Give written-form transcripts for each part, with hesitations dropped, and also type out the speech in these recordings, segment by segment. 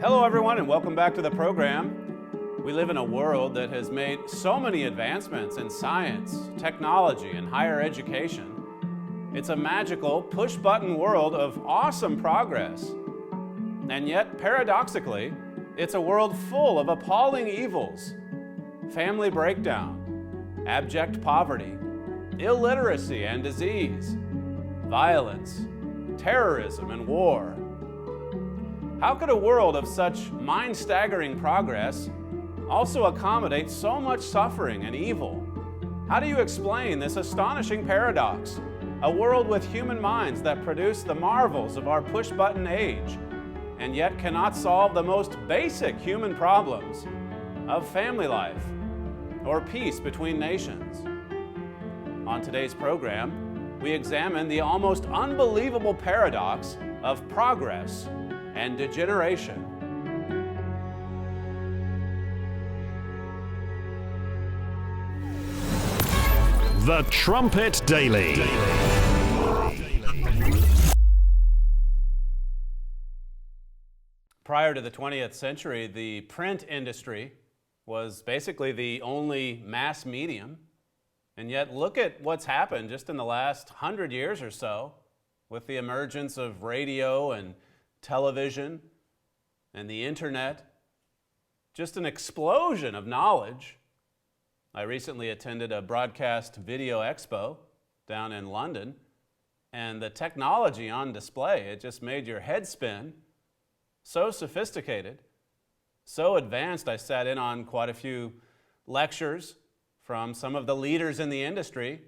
Hello everyone and welcome back to the program. We live in a world that has made so many advancements in science, technology, and higher education. It's a magical, push-button world of awesome progress. And yet, paradoxically, it's a world full of appalling evils. Family breakdown, abject poverty, illiteracy and disease, violence, terrorism and war. How could a world of such mind-staggering progress also accommodate so much suffering and evil? How do you explain this astonishing paradox? A world with human minds that produce the marvels of our push-button age, and yet cannot solve the most basic human problems of family life or peace between nations. On today's program, we examine the almost unbelievable paradox of progress and degeneration. The Trumpet Daily. Prior to the 20th century, the print industry was basically the only mass medium. And yet look at what's happened just in the last 100 years or so with the emergence of radio and television and the internet. Just an explosion of knowledge. I recently attended a broadcast video expo down in London, and the technology on display, it just made your head spin. So sophisticated, so advanced. I sat in on quite a few lectures from some of the leaders in the industry,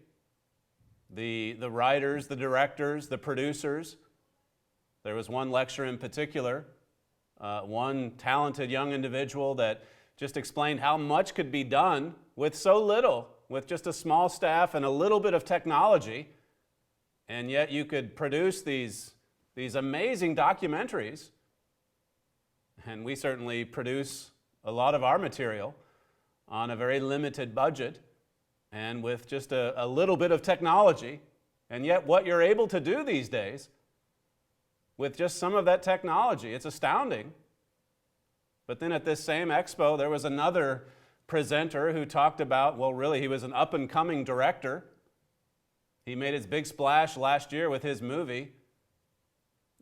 the writers, the directors, the producers. There was one lecture in particular, one talented young individual that just explained how much could be done with so little, with just a small staff and a little bit of technology, and yet you could produce these amazing documentaries. And we certainly produce a lot of our material on a very limited budget and with just a little bit of technology. And yet what you're able to do these days with just some of that technology, it's astounding. But then at this same expo, there was another presenter who talked about, well, really, he was an up-and-coming director. He made his big splash last year with his movie.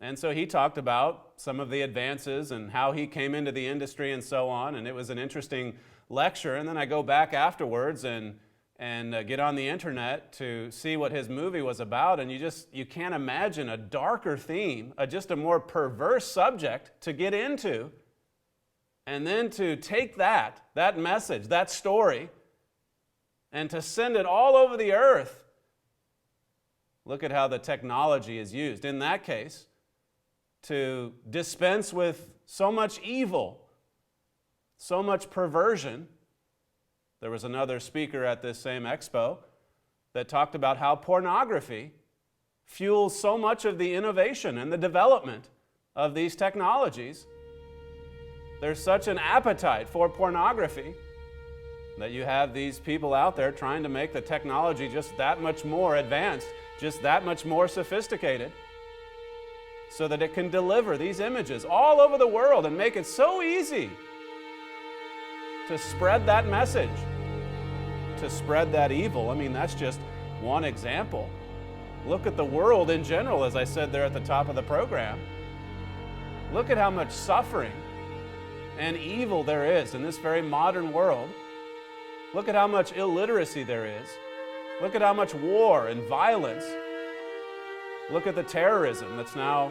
And so he talked about some of the advances and how he came into the industry and so on, and it was an interesting lecture. And then I go back afterwards and get on the internet to see what his movie was about, and you can't imagine a darker theme, just a more perverse subject to get into, and then to take that message, that story, and to send it all over the earth. Look at how the technology is used in that case to dispense with so much evil, so much perversion. There was another speaker at this same expo that talked about how pornography fuels so much of the innovation and the development of these technologies. There's such an appetite for pornography that you have these people out there trying to make the technology just that much more advanced, just that much more sophisticated, so that it can deliver these images all over the world and make it so easy to spread that message, to spread that evil. I mean, that's just one example. Look at the world in general, as I said there at the top of the program. Look at how much suffering and evil there is in this very modern world. Look at how much illiteracy there is. Look at how much war and violence. Look at the terrorism that's now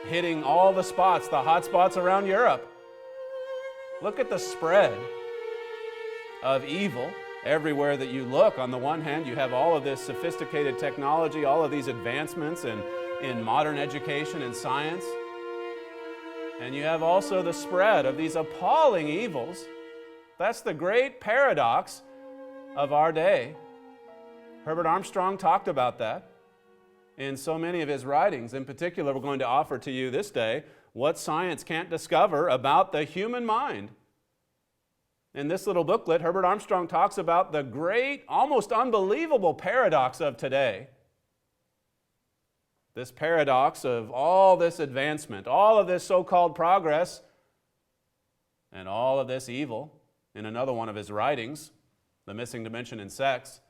hitting all the spots, the hot spots around Europe. Look at the spread of evil everywhere that you look. On the one hand, you have all of this sophisticated technology, all of these advancements in modern education and science. And you have also the spread of these appalling evils. That's the great paradox of our day. Herbert Armstrong talked about that in so many of his writings. In particular, we're going to offer to you this day what science can't discover about the human mind. In this little booklet, Herbert Armstrong talks about the great, almost unbelievable paradox of today. This paradox of all this advancement, all of this so-called progress, and all of this evil. In another one of his writings, The Missing Dimension in Sex,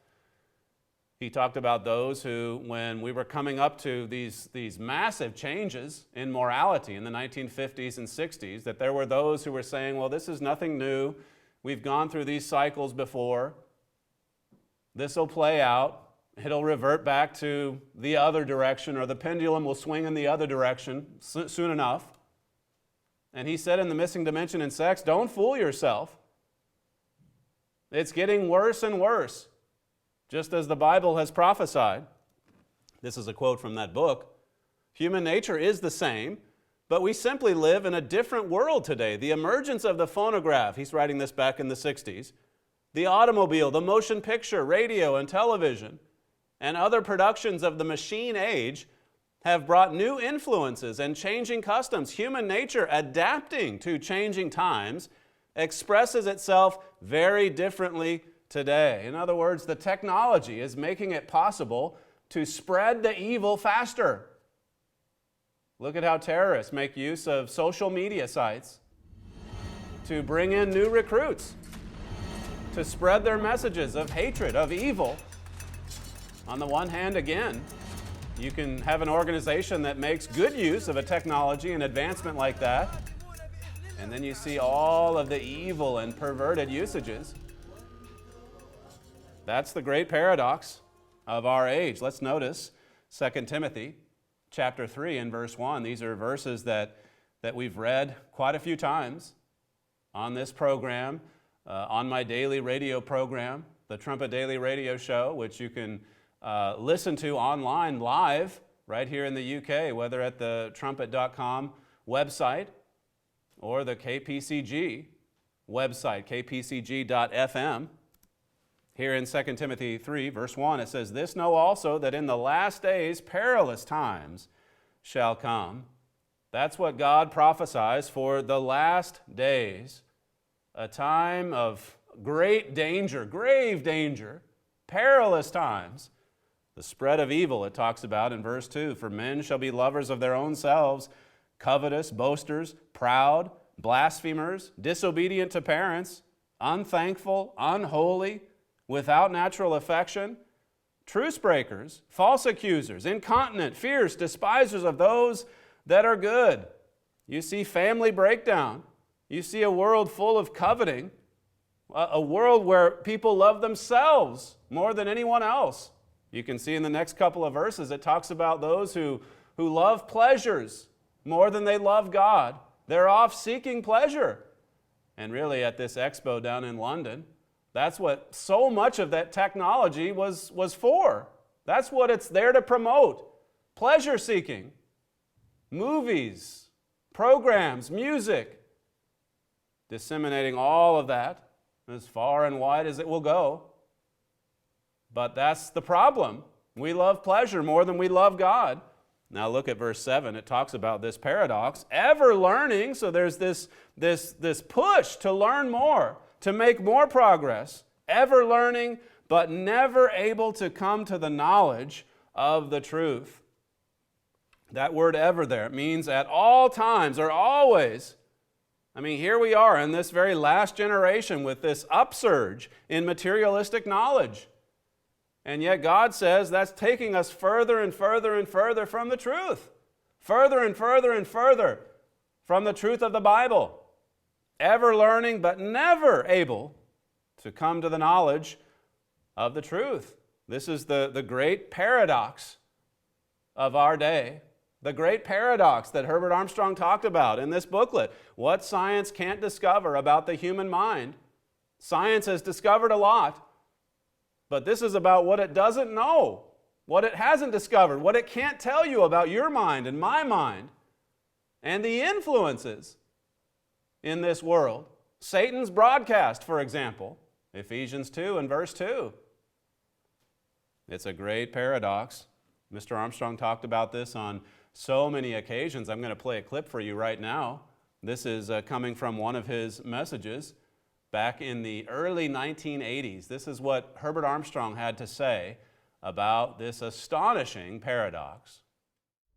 he talked about those who, when we were coming up to these massive changes in morality in the 1950s and 60s, that there were those who were saying, well, this is nothing new. We've gone through these cycles before. This will play out. It'll revert back to the other direction, or the pendulum will swing in the other direction soon enough. And he said in The Missing Dimension in Sex, don't fool yourself. It's getting worse and worse, just as the Bible has prophesied. This is a quote from that book. Human nature is the same, but we simply live in a different world today. The emergence of the phonograph, he's writing this back in the 60s, the automobile, the motion picture, radio, and television, and other productions of the machine age have brought new influences and changing customs. Human nature, adapting to changing times, expresses itself very differently today. In other words, the technology is making it possible to spread the evil faster. Look at how terrorists make use of social media sites to bring in new recruits, to spread their messages of hatred, of evil. On the one hand, again, you can have an organization that makes good use of a technology and advancement like that, and then you see all of the evil and perverted usages. That's the great paradox of our age. Let's notice 2 Timothy chapter 3 and verse 1. These are verses that we've read quite a few times on this program, on my daily radio program, the Trumpet Daily Radio Show, which you can listen to online live right here in the UK, whether at the trumpet.com website or the KPCG website, kpcg.fm. Here in 2 Timothy 3, verse 1, it says, "This know also, that in the last days perilous times shall come." That's what God prophesies for the last days, a time of great danger, grave danger, perilous times. The spread of evil it talks about in verse 2, "For men shall be lovers of their own selves, covetous, boasters, proud, blasphemers, disobedient to parents, unthankful, unholy, without natural affection, truce breakers, false accusers, incontinent, fierce, despisers of those that are good." You see family breakdown. You see a world full of coveting, a world where people love themselves more than anyone else. You can see in the next couple of verses, it talks about those who love pleasures more than they love God. They're off seeking pleasure. And really at this expo down in London, that's what so much of that technology was for. That's what it's there to promote. Pleasure seeking. Movies, programs, music. Disseminating all of that as far and wide as it will go. But that's the problem. We love pleasure more than we love God. Now look at verse 7. It talks about this paradox. Ever learning, so there's this push to learn more, to make more progress. Ever learning, but never able to come to the knowledge of the truth. That word ever there, it means at all times or always. I mean, here we are in this very last generation with this upsurge in materialistic knowledge. And yet God says that's taking us further and further and further from the truth. Further and further and further from the truth of the Bible. Ever learning, but never able to come to the knowledge of the truth. This is the great paradox of our day. The great paradox that Herbert Armstrong talked about in this booklet. What science can't discover about the human mind. Science has discovered a lot. But this is about what it doesn't know, what it hasn't discovered, what it can't tell you about your mind and my mind, and the influences in this world. Satan's broadcast, for example, Ephesians 2 and verse 2. It's a great paradox. Mr. Armstrong talked about this on so many occasions. I'm going to play a clip for you right now. This is coming from one of his messages back in the early 1980s. This is what Herbert Armstrong had to say about this astonishing paradox.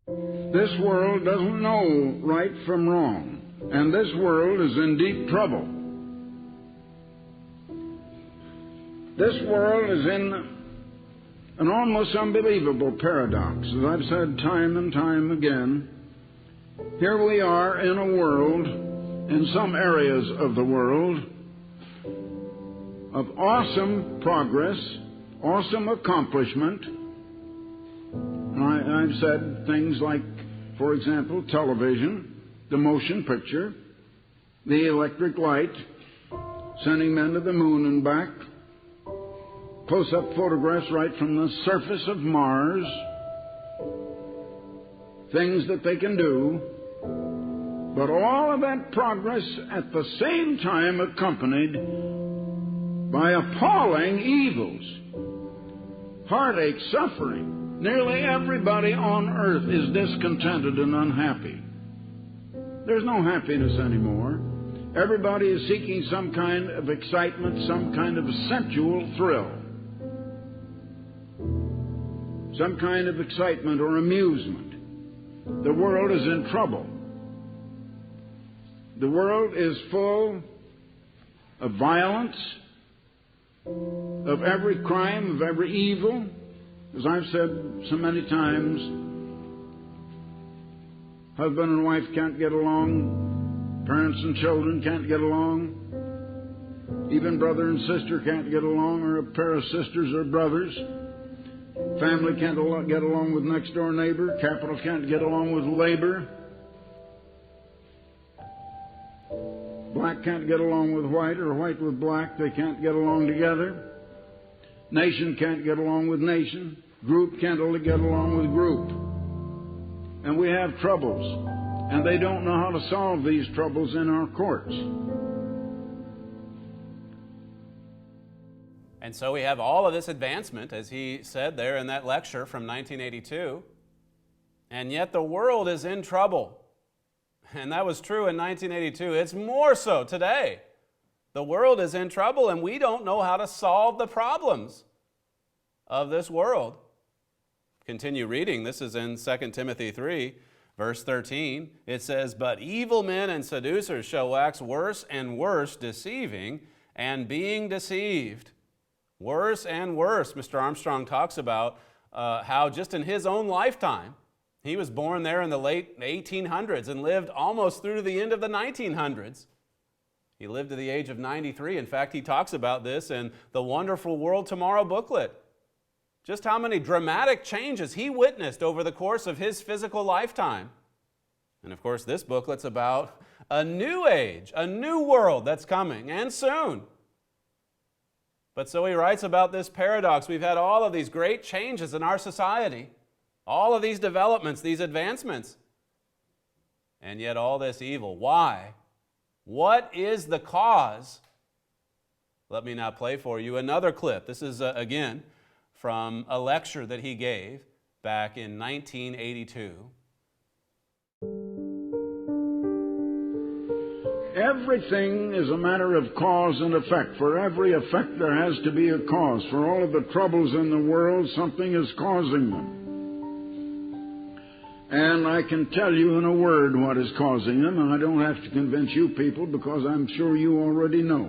This world doesn't know right from wrong, and this world is in deep trouble. This world is in an almost unbelievable paradox. As I've said time and time again, here we are in a world, in some areas of the world, of awesome progress, awesome accomplishment. And I've said things like, for example, television, the motion picture, the electric light, sending men to the moon and back, close-up photographs right from the surface of Mars, things that they can do, but all of that progress at the same time accompanied by appalling evils, heartache, suffering. Nearly everybody on earth is discontented and unhappy. There's no happiness anymore. Everybody is seeking some kind of excitement, some kind of sensual thrill, some kind of excitement or amusement. The world is in trouble. The world is full of violence, of every crime, of every evil. As I've said so many times, husband and wife can't get along, parents and children can't get along, even brother and sister can't get along, or a pair of sisters or brothers. Family can't get along with next door neighbor, capital can't get along with labor, black can't get along with white, or white with black, they can't get along together. Nation can't get along with nation. Group can't only get along with group. And we have troubles. And they don't know how to solve these troubles in our courts. And so we have all of this advancement, as he said there in that lecture from 1982. And yet the world is in trouble. And that was true in 1982. It's more so today. The world is in trouble, and we don't know how to solve the problems of this world. Continue reading. This is in 2 Timothy 3, verse 13. It says, "But evil men and seducers shall wax worse and worse, deceiving and being deceived." Worse and worse. Mr. Armstrong talks about how just in his own lifetime, he was born there in the late 1800s and lived almost through to the end of the 1900s. He lived to the age of 93. In fact, he talks about this in the Wonderful World Tomorrow booklet. Just how many dramatic changes he witnessed over the course of his physical lifetime. And of course, this booklet's about a new age, a new world that's coming, and soon. But so he writes about this paradox. We've had all of these great changes in our society, all of these developments, these advancements, and yet all this evil. Why? What is the cause? Let me now play for you another clip. This is, again, from a lecture that he gave back in 1982. Everything is a matter of cause and effect. For every effect, there has to be a cause. For all of the troubles in the world, something is causing them. And I can tell you in a word what is causing them, and I don't have to convince you people because I'm sure you already know.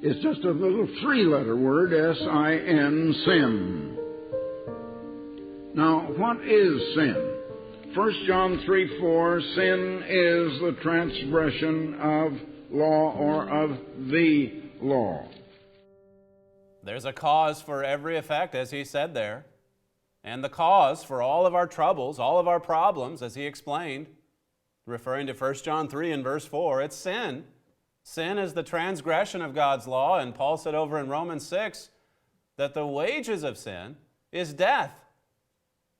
It's just a little three-letter word, S-I-N, sin. Now, what is sin? 1 John 3:4, sin is the transgression of law or of the law. There's a cause for every effect, as he said there. And the cause for all of our troubles, all of our problems, as he explained, referring to 1 John 3 and verse 4, it's sin. Sin is the transgression of God's law, and Paul said over in Romans 6 that the wages of sin is death.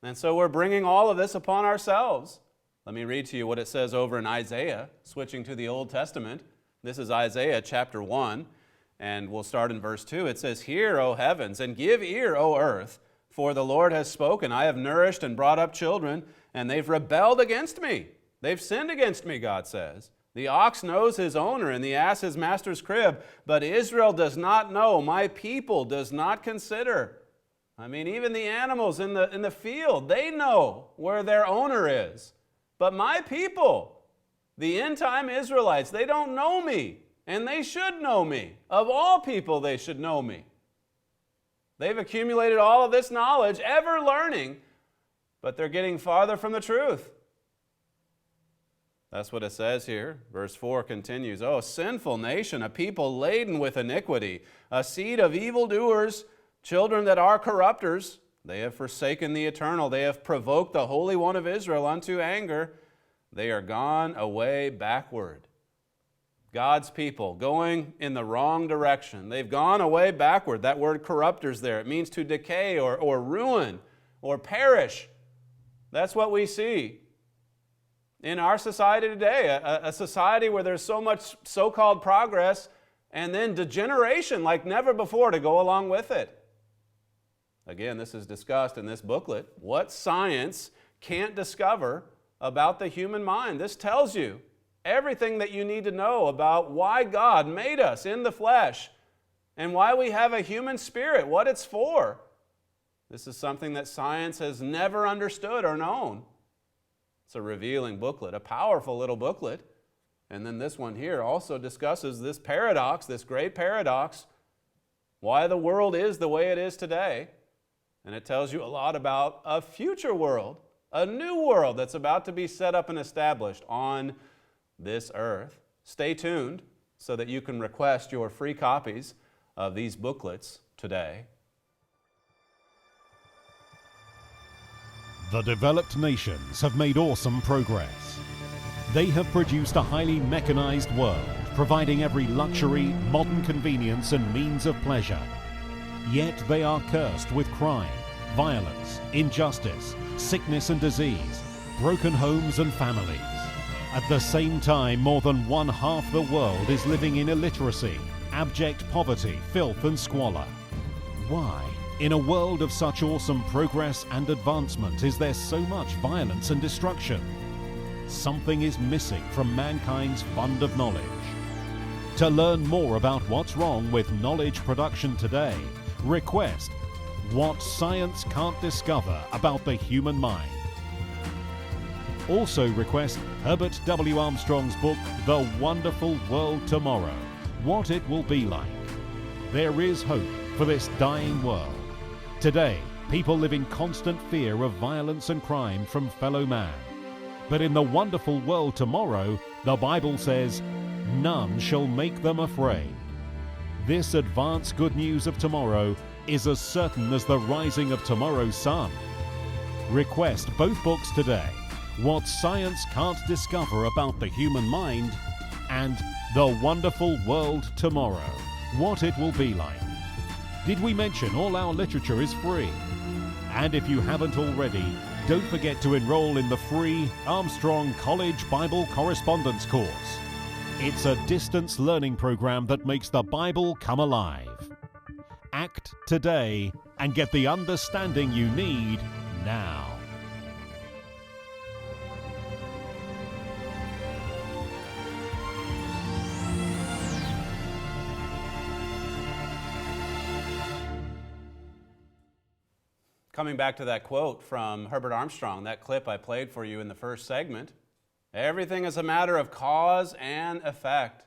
And so we're bringing all of this upon ourselves. Let me read to you what it says over in Isaiah, switching to the Old Testament. This is Isaiah chapter 1, and we'll start in verse 2. It says, "Hear, O heavens, and give ear, O earth, for the Lord has spoken. I have nourished and brought up children, and they've rebelled against me. They've sinned against me," God says. "The ox knows his owner, and the ass his master's crib, but Israel does not know. My people does not consider." I mean, even the animals in the field, they know where their owner is. But my people, the end-time Israelites, they don't know me, and they should know me. Of all people, they should know me. They've accumulated all of this knowledge, ever learning, but they're getting farther from the truth. That's what it says here. Verse 4 continues, "O sinful nation, a people laden with iniquity, a seed of evildoers, children that are corrupters. They have forsaken the eternal. They have provoked the Holy One of Israel unto anger. They are gone away backward." God's people going in the wrong direction. They've gone away backward. That word corrupters there, it means to decay or ruin or perish. That's what we see in our society today, a society where there's so much so-called progress and then degeneration like never before to go along with it. Again, this is discussed in this booklet, what science can't discover about the human mind. This tells you everything that you need to know about why God made us in the flesh and why we have a human spirit, what it's for. This is something that science has never understood or known. It's a revealing booklet, a powerful little booklet. And then this one here also discusses this paradox, this great paradox, why the world is the way it is today. And it tells you a lot about a future world, a new world that's about to be set up and established on this earth. Stay tuned so that you can request your free copies of these booklets today. The developed nations have made awesome progress. They have produced a highly mechanized world, providing every luxury, modern convenience, and means of pleasure. Yet they are cursed with crime, violence, injustice, sickness and disease, broken homes and families. At the same time, more than one half the world is living in illiteracy, abject poverty, filth and squalor. Why, in a world of such awesome progress and advancement, is there so much violence and destruction? Something is missing from mankind's fund of knowledge. To learn more about what's wrong with knowledge production today, request What Science Can't Discover About the Human Mind. Also request Herbert W. Armstrong's book, The Wonderful World Tomorrow, What It Will Be Like. There is hope for this dying world. Today, people live in constant fear of violence and crime from fellow man. But in the wonderful world tomorrow, the Bible says, none shall make them afraid. This advanced good news of tomorrow is as certain as the rising of tomorrow's sun. Request both books today, What Science Can't Discover About the Human Mind and The Wonderful World Tomorrow, What It Will Be Like. Did we mention all our literature is free? And if you haven't already, don't forget to enroll in the free Armstrong College Bible Correspondence course. It's a distance learning program that makes the Bible come alive. Act today and get the understanding you need now. Coming back to that quote from Herbert Armstrong, that clip I played for you in the first segment, everything is a matter of cause and effect.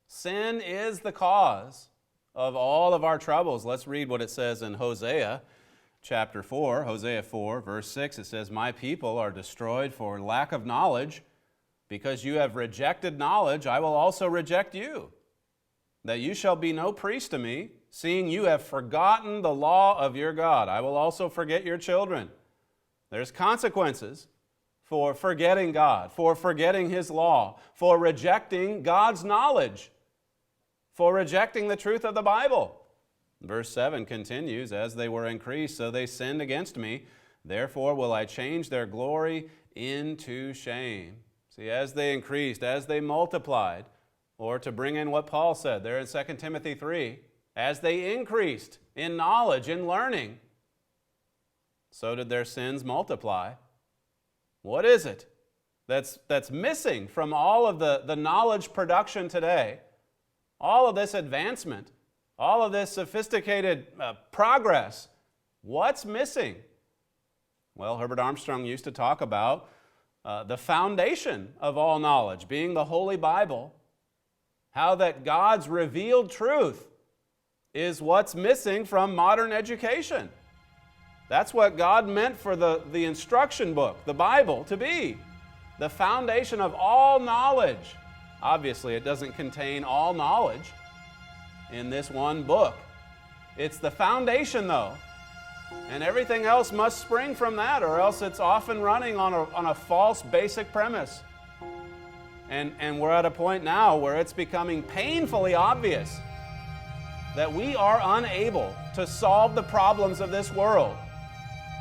Sin is the cause of all of our troubles. Let's read what it says in Hosea chapter 4. Hosea 4, verse 6, it says, "My people are destroyed for lack of knowledge. Because you have rejected knowledge, I will also reject you. That you shall be no priest to me, seeing you have forgotten the law of your God. I will also forget your children." There's consequences for forgetting God, for forgetting His law, for rejecting God's knowledge, for rejecting the truth of the Bible. Verse 7 continues, "As they were increased, so they sinned against me. Therefore will I change their glory into shame." See, as they increased, as they multiplied, or to bring in what Paul said there in 2 Timothy 3, as they increased in knowledge, in learning, so did their sins multiply. What is it that's missing from all of the knowledge production today? All of this advancement, all of this sophisticated progress, what's missing? Well, Herbert Armstrong used to talk about the foundation of all knowledge being the Holy Bible, how that God's revealed truth is what's missing from modern education. That's what God meant for the instruction book, the Bible, to be. The foundation of all knowledge. Obviously, it doesn't contain all knowledge in this one book. It's the foundation, though. And everything else must spring from that, or else it's often running on a false basic premise. And we're at a point now where it's becoming painfully obvious that we are unable to solve the problems of this world.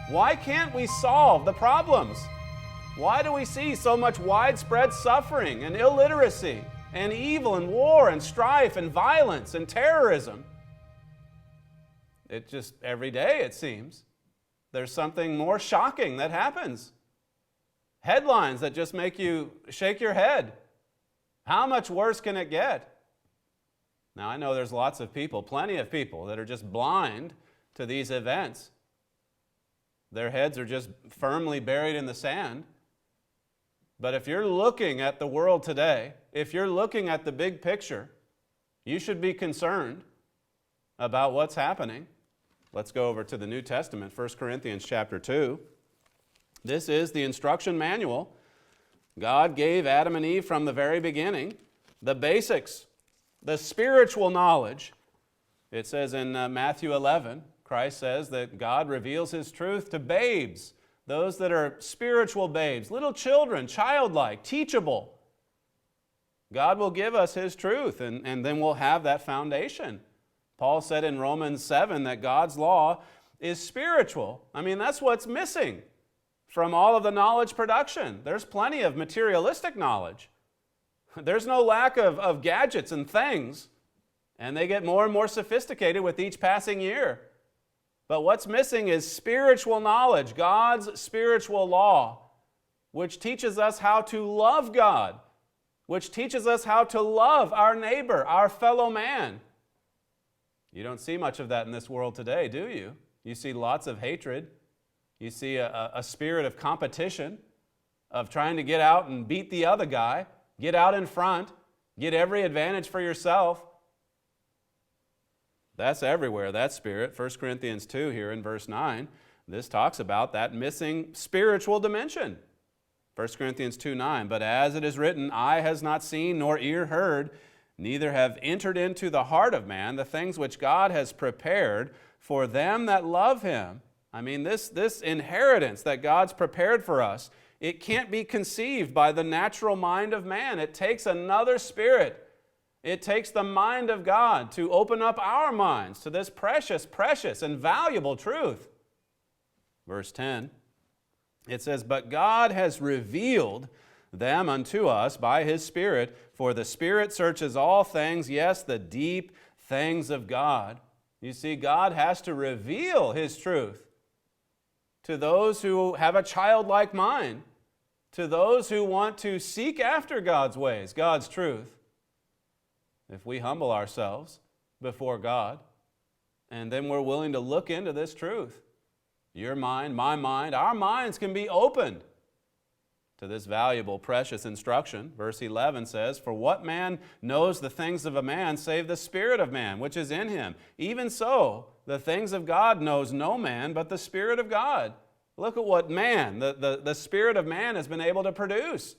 Why can't we solve the problems? Why do we see so much widespread suffering and illiteracy and evil and war and strife and violence and terrorism? It just, every day it seems, there's something more shocking that happens. Headlines that just make you shake your head. How much worse can it get? Now, I know there's lots of people, plenty of people, that are just blind to these events. Their heads are just firmly buried in the sand. But if you're looking at the world today, if you're looking at the big picture, you should be concerned about what's happening. Let's go over to the New Testament, 1 Corinthians chapter 2. This is the instruction manual God gave Adam and Eve from the very beginning, the basics, the spiritual knowledge. It says in Matthew 11, Christ says that God reveals His truth to babes, those that are spiritual babes, little children, childlike, teachable. God will give us His truth, and then we'll have that foundation. Paul said in Romans 7 that God's law is spiritual. I mean, that's what's missing from all of the knowledge production. There's plenty of materialistic knowledge. There's no lack of gadgets and things, and they get more and more sophisticated with each passing year. But what's missing is spiritual knowledge, God's spiritual law, which teaches us how to love God, which teaches us how to love our neighbor, our fellow man. You don't see much of that in this world today, do you? You see lots of hatred. You see a spirit of competition, of trying to get out and beat the other guy, get out in front, get every advantage for yourself. That's everywhere, that spirit. 1 Corinthians 2 here in verse 9, this talks about that missing spiritual dimension. 1 Corinthians 2:9, but as it is written, eye has not seen nor ear heard, neither have entered into the heart of man the things which God has prepared for them that love Him. I mean, this inheritance that God's prepared for us, it can't be conceived by the natural mind of man. It takes another spirit. It takes the mind of God to open up our minds to this precious, precious, and valuable truth. Verse 10, it says, but God has revealed them unto us by His Spirit, for the Spirit searches all things, yes, the deep things of God. You see, God has to reveal His truth to those who have a childlike mind, to those who want to seek after God's ways, God's truth. If we humble ourselves before God, and then we're willing to look into this truth, your mind, my mind, our minds can be opened to this valuable, precious instruction. Verse 11 says, for what man knows the things of a man save the spirit of man, which is in him? Even so, the things of God knows no man but the Spirit of God. Look at what man, the spirit of man, has been able to produce.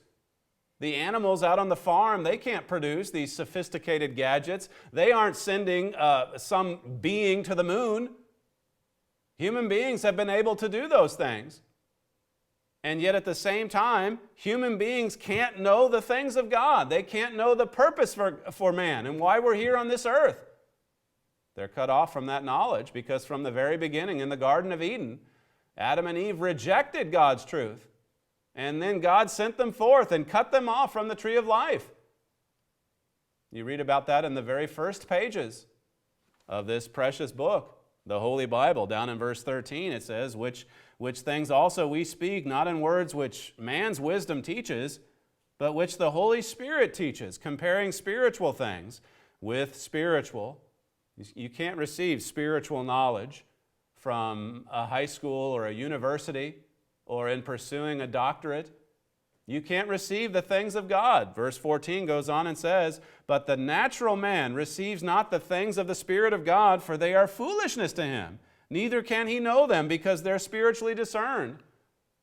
The animals out on the farm, they can't produce these sophisticated gadgets. They aren't sending some being to the moon. Human beings have been able to do those things. And yet at the same time, human beings can't know the things of God. They can't know the purpose for man and why we're here on this earth. They're cut off from that knowledge because from the very beginning in the Garden of Eden, Adam and Eve rejected God's truth. And then God sent them forth and cut them off from the tree of life. You read about that in the very first pages of this precious book, the Holy Bible. Down in verse 13 it says, which things also we speak, not in words which man's wisdom teaches, but which the Holy Spirit teaches, comparing spiritual things with spiritual. You can't receive spiritual knowledge from a high school or a university or in pursuing a doctorate. You can't receive the things of God. Verse 14 goes on and says, "But the natural man receives not the things of the Spirit of God, for they are foolishness to him. Neither can he know them, because they're spiritually discerned."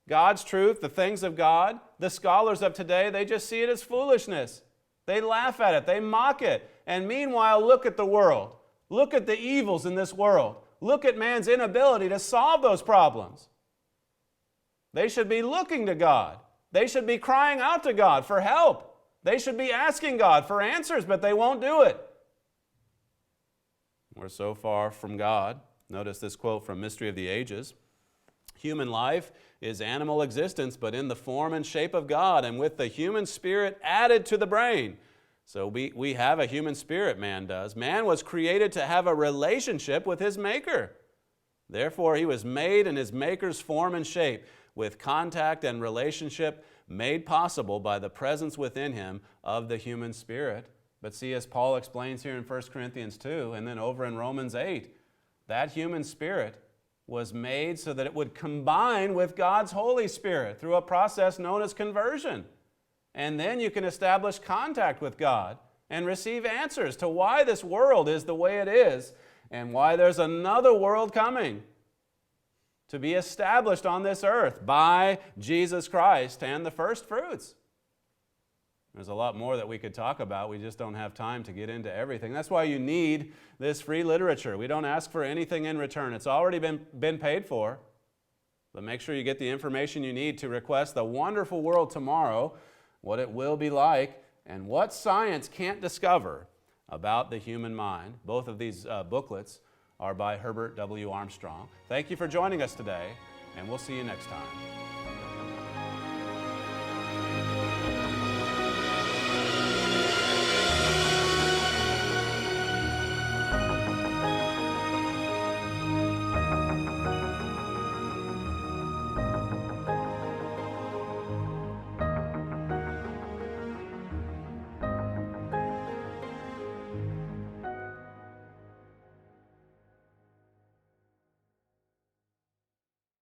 God's truth, the things of God, the scholars of today, they just see it as foolishness. They laugh at it. They mock it. And meanwhile, look at the world. Look at the evils in this world. Look at man's inability to solve those problems. They should be looking to God. They should be crying out to God for help. They should be asking God for answers, but they won't do it. We're so far from God. Notice this quote from Mystery of the Ages. "Human life is animal existence, but in the form and shape of God, and with the human spirit added to the brain." So we have a human spirit, man does. Man was created to have a relationship with his Maker. Therefore, he was made in his Maker's form and shape, with contact and relationship made possible by the presence within him of the human spirit. But see, as Paul explains here in 1 Corinthians 2 and then over in Romans 8, that human spirit was made so that it would combine with God's Holy Spirit through a process known as conversion. And then you can establish contact with God and receive answers to why this world is the way it is and why there's another world coming to be established on this earth by Jesus Christ and the first fruits. There's a lot more that we could talk about. We just don't have time to get into everything. That's why you need this free literature. We don't ask for anything in return. It's already been paid for. But make sure you get the information you need to request the wonderful world tomorrow, what it will be like, and what science can't discover about the human mind. Both of these booklets are by Herbert W. Armstrong. Thank you for joining us today, and we'll see you next time.